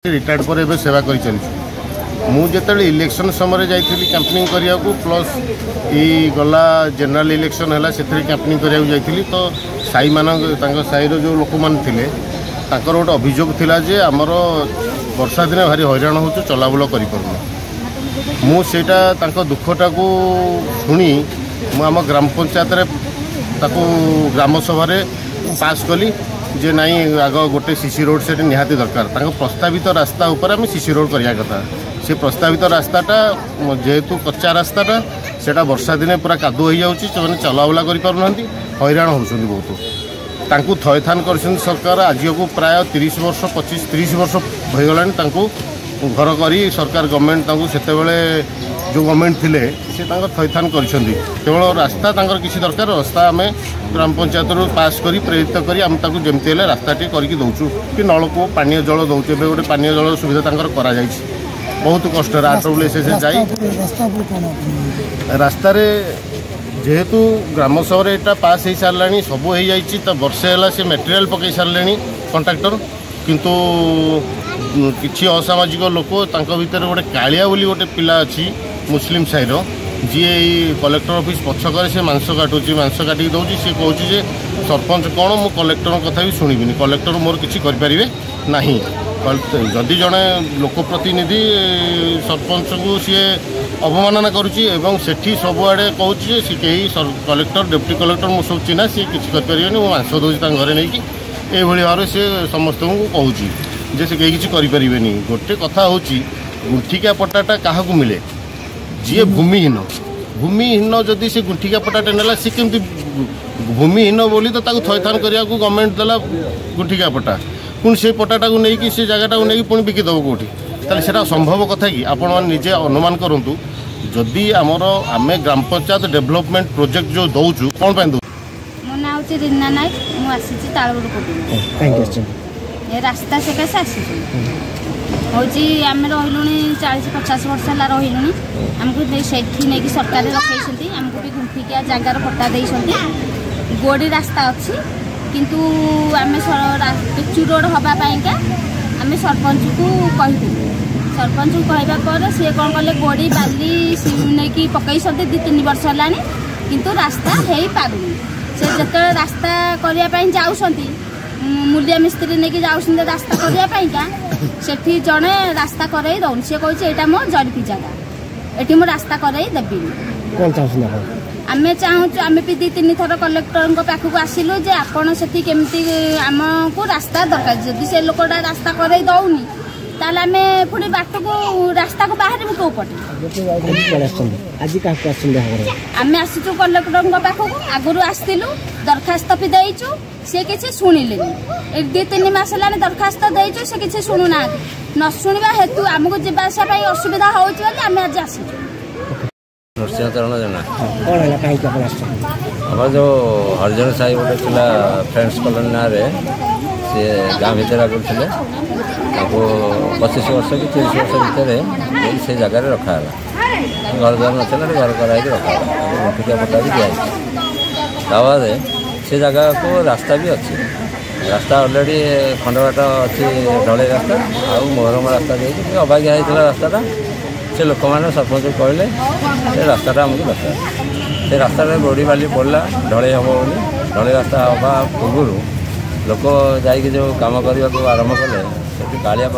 retired पर एबे सेवा कर चली मुझे इलेक्शन समय जाइली कैंपेनिंग करने को प्लस गला जनरल इलेक्शन है से कैंपेनिंग करने जाइली तो साई मान साई जो लोक मैंने गोटे अभियोग थिला जे आमर वर्षा दिन भारी हैरान हो चलाबुल करूँ मुझा दुखटा को शुणी आम ग्राम पंचायत ग्राम सभा पास कली जे नाई आग गोटे सीसी रोड से निहाती दरकार प्रस्तावित रास्ता उपर आम सीसी रोड करवा कथा से प्रस्तावित रास्ताटा जेहेतु कच्चा रास्ताटा सेटा वर्षा दिने पूरा कादुଅ हो जाऊँगी से चलाबुला करना हैरान होती बहुत थयथान कर सरकार आज को प्राय 30 वर्ष 25-30 वर्ष होगा घर करी सरकार गवर्नमेंट से जो गवर्नमेंट थिले से थयथान कर केवल रास्ता किसी दरकार रास्ता आम ग्राम पंचायत पास करी प्रेरित करी आम जमती रास्ता टे करके दौचु कि नलकूप पानीय जल दौचु ए गोटे पानीय जल सुविधा करा बहुत कष्ट आटोले से जाई रास्तार जेहेतु ग्राम सभा यहाँ पास हो सारे सब हो जाए वर्षे है से मटेरियल पकई सारे कंट्राक्टर किंतु किसी असामाजिक लोक भीतर गोटे कालिया बोली गोटे पिला अच्छी मुस्लिम साइर जी कलेक्टर ऑफिस पछक से मांस काटुची मांस काटिक दौर सी कहूँ सरपंच कौन मु कलेक्टर कथा भी शुणिबिनी कलेक्टर मोर किसी करें ना जदि जड़े लोकप्रतिनिधि सरपंच को सी अवमानना करुच्ची सेठी सबुआड़े कहूँ सी कहीं कलेक्टर डेप्यूटी कलेक्टर मो सब चिन्हा सी किसी करें मांस दूसरी घरे नहीं ये भाव से समस्त को कहूँ जे से कहीं किसी करें गोटे कथा हूँ गुंठिका पट्टाटा क्या मिले जी भूमिहीन जदि से गुंठिका पट्टाटे नेला सी केमती भूमिहीन बोली तो थयथान करने को गवर्नमेंट देला गुंठिका पट्टा पुणी से पट्टाटा को लेकिन से जगटा को लेकिन पुणी बिकिदेव कौटी ताले सेटा संभव कथा कि आपण निजे अनुमान करूँ जदि आमर आम ग्राम पंचायत डेवलपमेंट प्रोजेक्ट जो दौचु कौन पाई दौ मो ना हूँ रीना नायक मुझे तालगुड़ रास्ता से कैसे आसी हूँ आम रही 40-50 वर्ष है रही आमको से नहीं सरकार रखे आमको भी गुंठिकिया जगार पट्टा देती गोड़ी रास्ता अच्छी किंतु आम पिचु रोड हवापाइका आम सरपंच को कहूँ सरपंच को कहवा सी कौन कले गोड़ी बाली नहीं पकई 2-3 वर्ष है किंतु रास्ता हो पारुनी से जो रास्ता करने जाऊँगी मूलिया मिस्त्री नहीं जाऊँ रास्ता करने से जड़े रास्ता करई दौन सी कहे यहाँ मो जड़पी जगह ये मुझे रास्ता करई देवी आम चाहूँ आम भी 2-3 थर कलेक्टर पाखक आसिलु जे आपण से केमती आमको रास्ता दरकार जदि से लोकटा रास्ता करई दौनी ताले आम पुणी बाट को रास्ता को बाहर कौ पटे आम आसीचु कलेक्टर पाखक आगुरी आसलु दरखास्त भी देचु सी किसी शुणिले 2-3 मास है दरखास्त देचु से किसी शुणुना न शुणा हेतु आमको जावासा असुविधा होमें आज आसीचु चरण जना आम जो हरिजन साई गोटे था फ्रेंड्स कॉलोनी ना सी गाँ भर आगे 25 वर्ष कि 30 वर्ष भितर से जगार रखा घर द्वार ना घर कराई रखा गुंठिका पट्टा भी दिया बाद से जगह को रास्ता भी अच्छी रास्ता ऑलरेडी खंडबाट अच्छी ढले रास्ता आउ मोहरम रास्ता देखिए अबागिया होता रास्ताटा से लोक मैंने सरपंच कहले से रास्ताटा आमको दरकार से रास्ता गोड़ी बाली पड़ा ढले हम बोली ढले रास्ता हवा पूर्व लोक जा जो कम करने को आरंभ कले से कालिया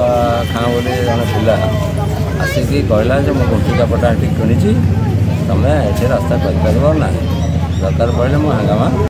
खाँ बोली जन पिला आसिक कहला मो गुंठिका पट्टा ठीक किणी तुम्हें ये रास्ता कर ना दरकार पड़े मुझे हंगामा